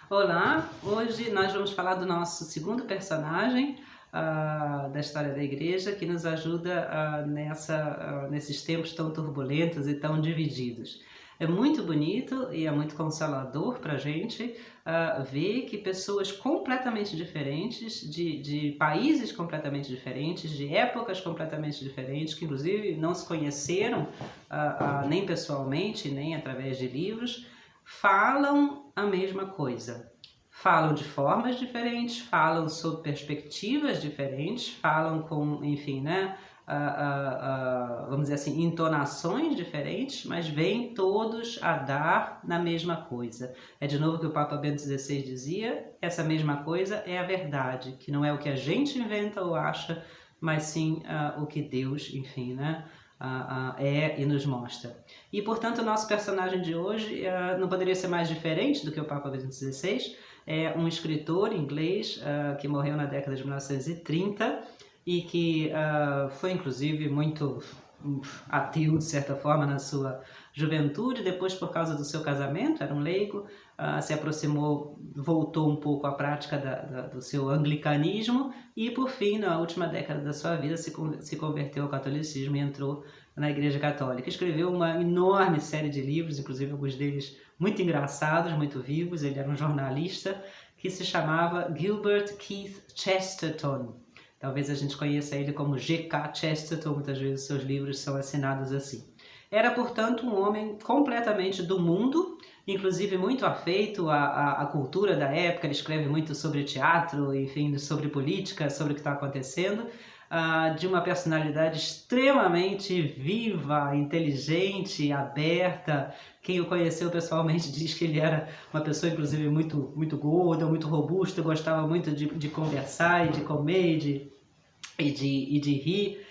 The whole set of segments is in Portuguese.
Olá, hoje nós vamos falar do nosso segundo personagem da história da igreja que nos ajuda nesses tempos tão turbulentos e tão divididos. É muito bonito e é muito consolador para a gente ver que pessoas completamente diferentes, de países completamente diferentes, de épocas completamente diferentes, que inclusive não se conheceram nem pessoalmente, nem através de livros, falam a mesma coisa. Falam de formas diferentes, falam sob perspectivas diferentes, falam com, enfim, né, vamos dizer assim, entonações diferentes, mas vêm todos a dar na mesma coisa. É de novo o que o Papa Bento XVI dizia: essa mesma coisa é a verdade, que não é o que a gente inventa ou acha, mas sim o que Deus, enfim, né, é e nos mostra. E, portanto, o nosso personagem de hoje não poderia ser mais diferente do que o Papa Bento XVI. É um escritor inglês que morreu na década de 1930 e que foi, inclusive, muito ateu, de certa forma, na sua juventude. Depois, por causa do seu casamento, era um leigo, se aproximou, voltou um pouco à prática do seu anglicanismo e, por fim, na última década da sua vida, se converteu ao catolicismo e entrou na Igreja Católica. Escreveu uma enorme série de livros, inclusive alguns deles muito engraçados, muito vivos. Ele era um jornalista que se chamava Gilbert Keith Chesterton. Talvez a gente conheça ele como G.K. Chesterton, muitas vezes seus livros são assinados assim. Era, portanto, um homem completamente do mundo, inclusive muito afeito à cultura da época. Ele escreve muito sobre teatro, enfim, sobre política, sobre o que está acontecendo, de uma personalidade extremamente viva, inteligente, aberta. Quem o conheceu pessoalmente diz que ele era uma pessoa, inclusive, muito gorda, muito robusta, gostava muito de conversar e de comer e de rir,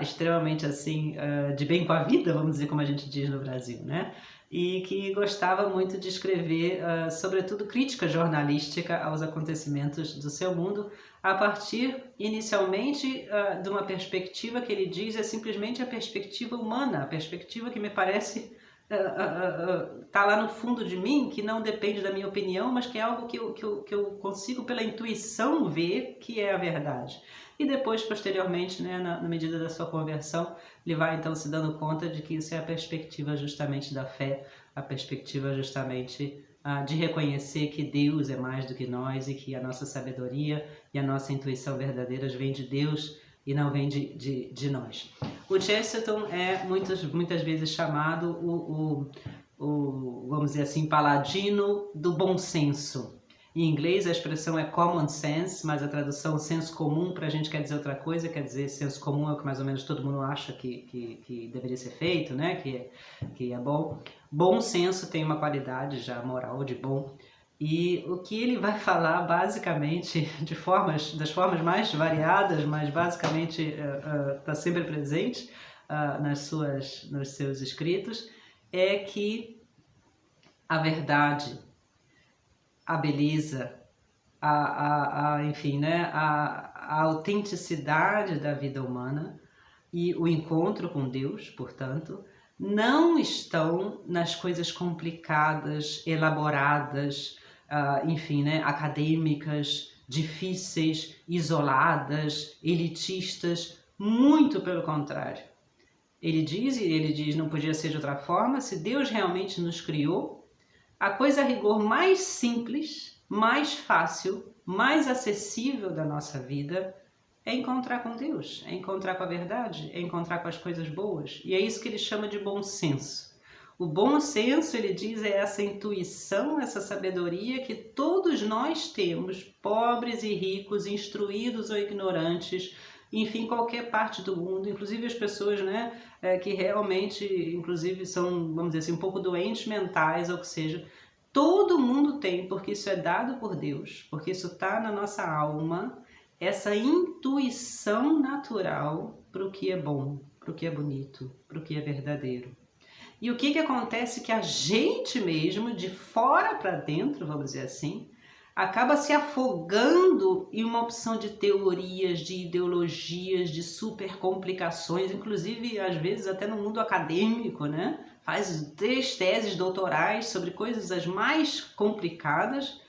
extremamente assim, de bem com a vida, vamos dizer, como a gente diz no Brasil, né? E que gostava muito de escrever, sobretudo, crítica jornalística aos acontecimentos do seu mundo, a partir, inicialmente, de uma perspectiva que ele diz é simplesmente a perspectiva humana, a perspectiva que me parece tá lá no fundo de mim, que não depende da minha opinião, mas que é algo que eu consigo pela intuição ver que é a verdade. E depois, posteriormente, né, na medida da sua conversão, ele vai então se dando conta de que isso é a perspectiva justamente da fé, a perspectiva justamente de reconhecer que Deus é mais do que nós e que a nossa sabedoria e a nossa intuição verdadeiras vem de Deus e não vem de nós. O Chesterton é muitas vezes chamado vamos dizer assim, paladino do bom senso. Em inglês a expressão é common sense, mas a tradução senso comum para a gente quer dizer outra coisa, quer dizer senso comum é o que mais ou menos todo mundo acha que deveria ser feito, né? que é bom. Bom senso tem uma qualidade já moral de bom. E o que ele vai falar basicamente das formas mais variadas, mas basicamente está sempre presente nos seus escritos, é que a verdade, a beleza, enfim, né, a autenticidade da vida humana e o encontro com Deus, portanto, não estão nas coisas complicadas, elaboradas, enfim, né, acadêmicas, difíceis, isoladas, elitistas. Muito pelo contrário. Ele diz, não podia ser de outra forma: se Deus realmente nos criou, a coisa a rigor mais simples, mais fácil, mais acessível da nossa vida é encontrar com Deus, é encontrar com a verdade, é encontrar com as coisas boas. E é isso que ele chama de bom senso. O bom senso, ele diz, é essa intuição, essa sabedoria que todos nós temos, pobres e ricos, instruídos ou ignorantes, enfim, qualquer parte do mundo, inclusive as pessoas, né, que realmente, inclusive, são, vamos dizer assim, um pouco doentes mentais, ou que seja, todo mundo tem, porque isso é dado por Deus, porque isso está na nossa alma, essa intuição natural para o que é bom, para o que é bonito, para o que é verdadeiro. E o que acontece que a gente mesmo, de fora para dentro, vamos dizer assim, acaba se afogando em uma opção de teorias, de ideologias, de super complicações, inclusive às vezes até no mundo acadêmico, né? Faz 3 teses doutorais sobre coisas as mais complicadas,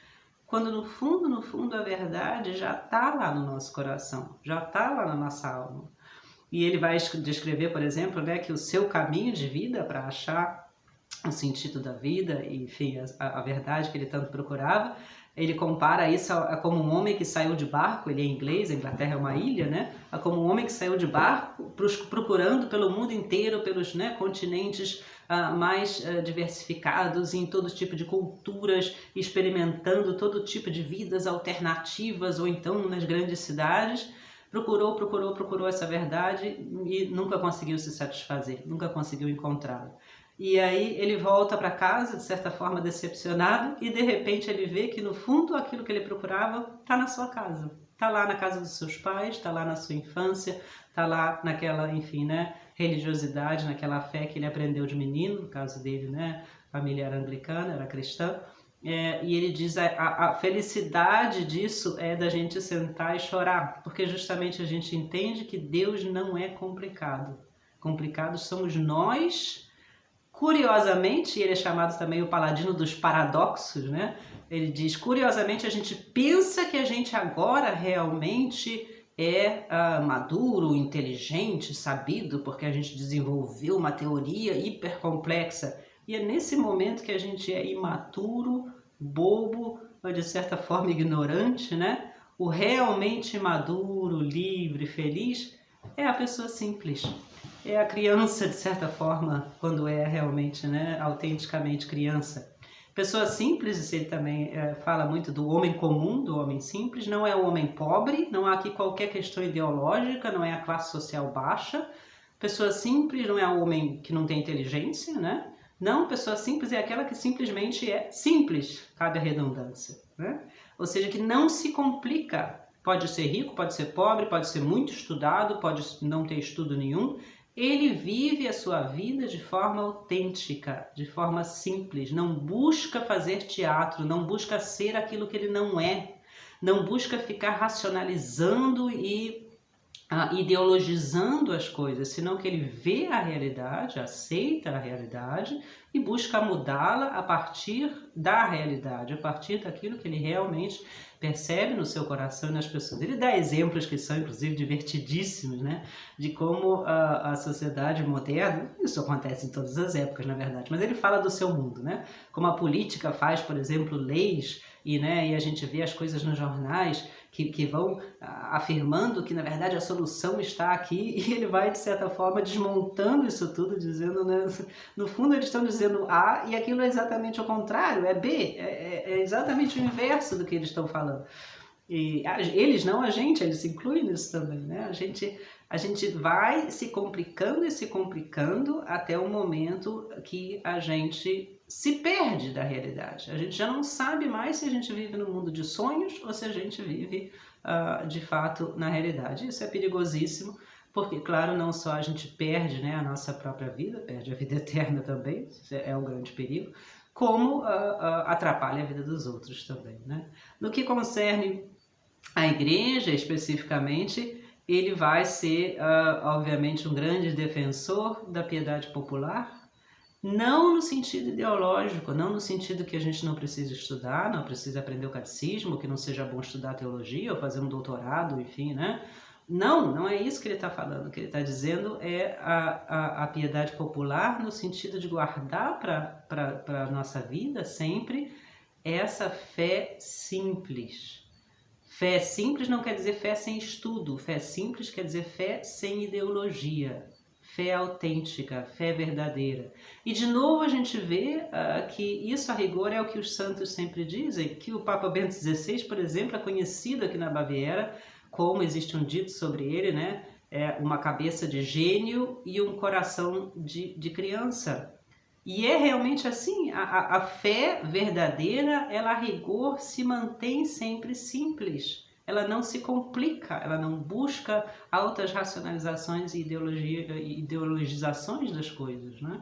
quando no fundo a verdade já está lá no nosso coração, já está lá na nossa alma. E ele vai descrever, por exemplo, né, que o seu caminho de vida para achar o sentido da vida, enfim, a verdade que ele tanto procurava, ele compara isso a como um homem que saiu de barco, ele é inglês, a Inglaterra é uma ilha, né? A como um homem que saiu de barco procurando pelo mundo inteiro, pelos, né, continentes mais diversificados, em todo tipo de culturas, experimentando todo tipo de vidas alternativas, ou então nas grandes cidades. Procurou essa verdade e nunca conseguiu se satisfazer, nunca conseguiu encontrá-la. E aí ele volta para casa, de certa forma decepcionado, e de repente ele vê que no fundo aquilo que ele procurava está na sua casa. Está lá na casa dos seus pais, está lá na sua infância, está lá naquela, enfim, né, religiosidade, naquela fé que ele aprendeu de menino, no caso dele, né, a família era anglicana, era cristã. E ele diz a felicidade disso é da gente sentar e chorar, porque justamente a gente entende que Deus não é complicado. Complicados somos nós. Curiosamente, ele é chamado também o paladino dos paradoxos, né? Ele diz, curiosamente, a gente pensa que a gente agora realmente é maduro, inteligente, sabido, porque a gente desenvolveu uma teoria hipercomplexa. E é nesse momento que a gente é imaturo, bobo, ou de certa forma ignorante, né? O realmente maduro, livre, feliz é a pessoa simples. É a criança, de certa forma, quando é realmente, né, autenticamente criança. Pessoa simples, ele também fala muito do homem comum, do homem simples, não é o homem pobre, não há aqui qualquer questão ideológica, não é a classe social baixa. Pessoa simples não é o homem que não tem inteligência, né? Não, pessoa simples é aquela que simplesmente é simples, cabe a redundância, né? Ou seja, que não se complica. Pode ser rico, pode ser pobre, pode ser muito estudado, pode não ter estudo nenhum. Ele vive a sua vida de forma autêntica, de forma simples, não busca fazer teatro, não busca ser aquilo que ele não é, não busca ficar racionalizando e ideologizando as coisas, senão que ele vê a realidade, aceita a realidade e busca mudá-la a partir da realidade, a partir daquilo que ele realmente percebe no seu coração e nas pessoas. Ele dá exemplos que são, inclusive, divertidíssimos, né? De como a sociedade moderna, isso acontece em todas as épocas, na verdade, mas ele fala do seu mundo, né? Como a política faz, por exemplo, leis, e a gente vê as coisas nos jornais que vão afirmando que, na verdade, a solução está aqui, e ele vai, de certa forma, desmontando isso tudo, dizendo, né? No fundo, eles estão dizendo A e aquilo é exatamente o contrário, é B, é exatamente o inverso do que eles estão falando. E eles não, a gente, eles se incluem nisso também, né? A gente vai se complicando e se complicando até o momento que a gente se perde da realidade. A gente já não sabe mais se a gente vive no mundo de sonhos ou se a gente vive de fato na realidade. Isso é perigosíssimo, porque, claro, não só a gente perde, né, a nossa própria vida, perde a vida eterna também, isso é um grande perigo, como atrapalha a vida dos outros também, né? No que concerne a igreja, especificamente, ele vai ser, obviamente, um grande defensor da piedade popular, não no sentido ideológico, não no sentido que a gente não precisa estudar, não precisa aprender o catecismo, que não seja bom estudar teologia ou fazer um doutorado, enfim, né? Não é isso que ele está falando. O que ele está dizendo é a piedade popular no sentido de guardar para a nossa vida sempre essa fé simples. Fé simples não quer dizer fé sem estudo, fé simples quer dizer fé sem ideologia, fé autêntica, fé verdadeira. E de novo a gente vê que isso a rigor é o que os santos sempre dizem, que o Papa Bento XVI, por exemplo, é conhecido aqui na Baviera, como existe um dito sobre ele, né? É uma cabeça de gênio e um coração de criança. E é realmente assim, a fé verdadeira, ela a rigor se mantém sempre simples. Ela não se complica, ela não busca altas racionalizações e ideologizações das coisas, né?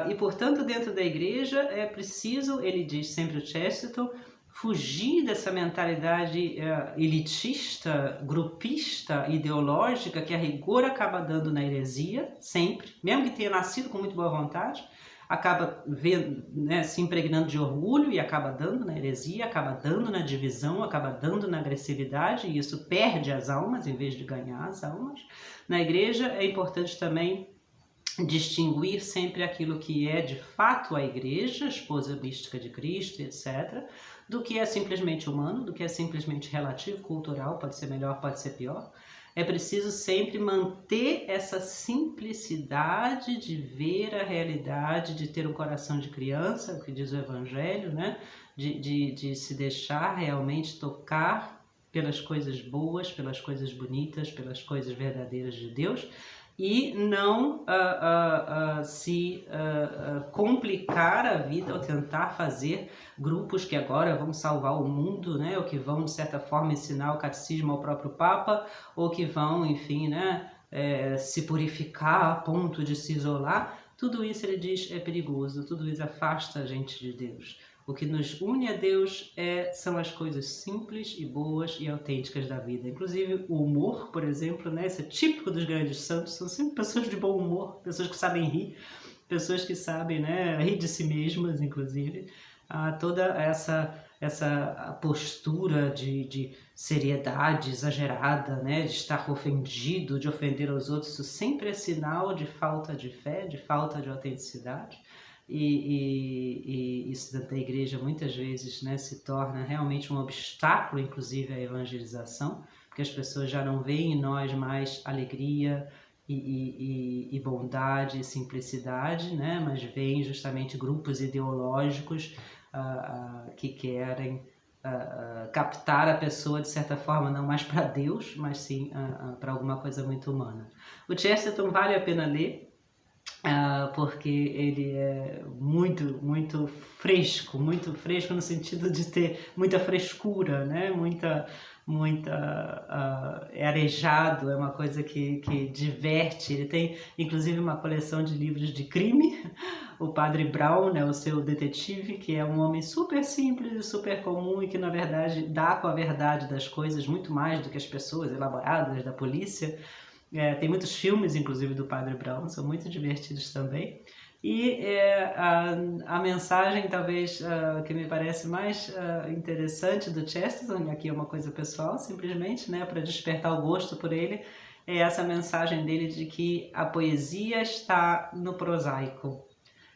E, portanto, dentro da igreja é preciso, ele diz sempre o Chesterton, fugir dessa mentalidade elitista, grupista, ideológica, que a rigor acaba dando na heresia, sempre, mesmo que tenha nascido com muito boa vontade. acaba vendo, né, se impregnando de orgulho e acaba dando na heresia, acaba dando na divisão, acaba dando na agressividade, e isso perde as almas em vez de ganhar as almas. Na igreja é importante também distinguir sempre aquilo que é de fato a igreja, a esposa mística de Cristo, etc., do que é simplesmente humano, do que é simplesmente relativo, cultural, pode ser melhor, pode ser pior. É preciso sempre manter essa simplicidade de ver a realidade, de ter um coração de criança, o que diz o Evangelho, né? De se deixar realmente tocar pelas coisas boas, pelas coisas bonitas, pelas coisas verdadeiras de Deus, e não se complicar a vida ou tentar fazer grupos que agora vão salvar o mundo, né, ou que vão, de certa forma, ensinar o catecismo ao próprio Papa, ou que vão, enfim, né, se purificar a ponto de se isolar. Tudo isso, ele diz, é perigoso, tudo isso afasta a gente de Deus. O que nos une a Deus são as coisas simples e boas e autênticas da vida. Inclusive o humor, por exemplo, né? Isso é típico dos grandes santos, são sempre pessoas de bom humor, pessoas que sabem rir, pessoas que sabem, né, rir de si mesmas, inclusive. Toda essa postura de seriedade exagerada, né, de estar ofendido, de ofender os outros, isso sempre é sinal de falta de fé, de falta de autenticidade. E isso da igreja muitas vezes, né, se torna realmente um obstáculo, inclusive, à evangelização, porque as pessoas já não veem em nós mais alegria e bondade e simplicidade, né, mas veem justamente grupos ideológicos que querem captar a pessoa de certa forma, não mais para Deus, mas sim para alguma coisa muito humana. O Chesterton vale a pena ler, porque ele é muito fresco no sentido de ter muita frescura, né? É arejado, é uma coisa que diverte. Ele tem inclusive uma coleção de livros de crime, o Padre Brown, né, o seu detetive, que é um homem super simples e super comum e que na verdade dá com a verdade das coisas muito mais do que as pessoas elaboradas da polícia. Tem muitos filmes, inclusive, do Padre Brown, são muito divertidos também. E a mensagem, talvez, que me parece mais interessante do Chesterton, aqui é uma coisa pessoal, simplesmente, né, para despertar o gosto por ele, é essa mensagem dele de que a poesia está no prosaico.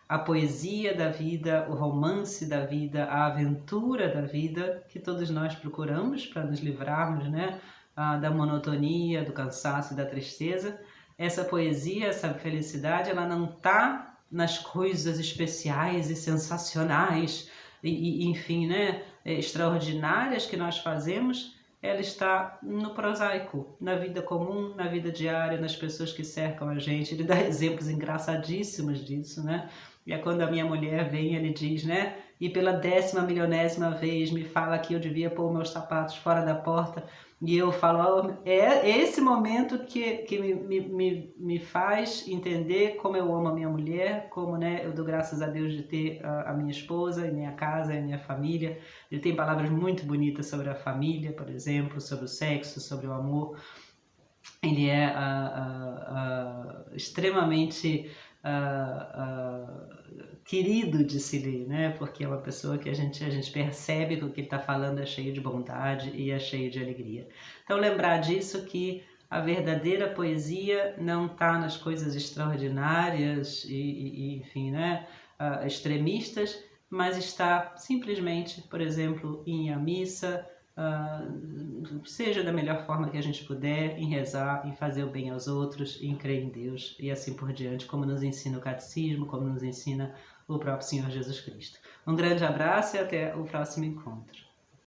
A poesia da vida, o romance da vida, a aventura da vida, que todos nós procuramos para nos livrarmos, né, da monotonia, do cansaço e da tristeza. Essa poesia, essa felicidade, ela não está nas coisas especiais e sensacionais e enfim, né, extraordinárias que nós fazemos. Ela está no prosaico, na vida comum, na vida diária, nas pessoas que cercam a gente. Ele dá exemplos engraçadíssimos disso, né? E é quando a minha mulher vem, ele diz, né? E pela 10.000.000ª vez me fala que eu devia pôr meus sapatos fora da porta. E eu falo, é esse momento que me faz entender como eu amo a minha mulher, como, né, eu dou graças a Deus de ter a minha esposa, e minha casa, e minha família. Ele tem palavras muito bonitas sobre a família, por exemplo, sobre o sexo, sobre o amor. Ele é extremamente querido de se ler, né? Porque é uma pessoa que a gente percebe que o que ele está falando é cheio de bondade e é cheio de alegria. Então lembrar disso, que a verdadeira poesia não está nas coisas extraordinárias enfim, né, extremistas, mas está simplesmente, por exemplo, em ir à missa, seja da melhor forma que a gente puder, em rezar, em fazer o bem aos outros, em crer em Deus e assim por diante, como nos ensina o catecismo, como nos ensina o próprio Senhor Jesus Cristo. Um grande abraço e até o próximo encontro.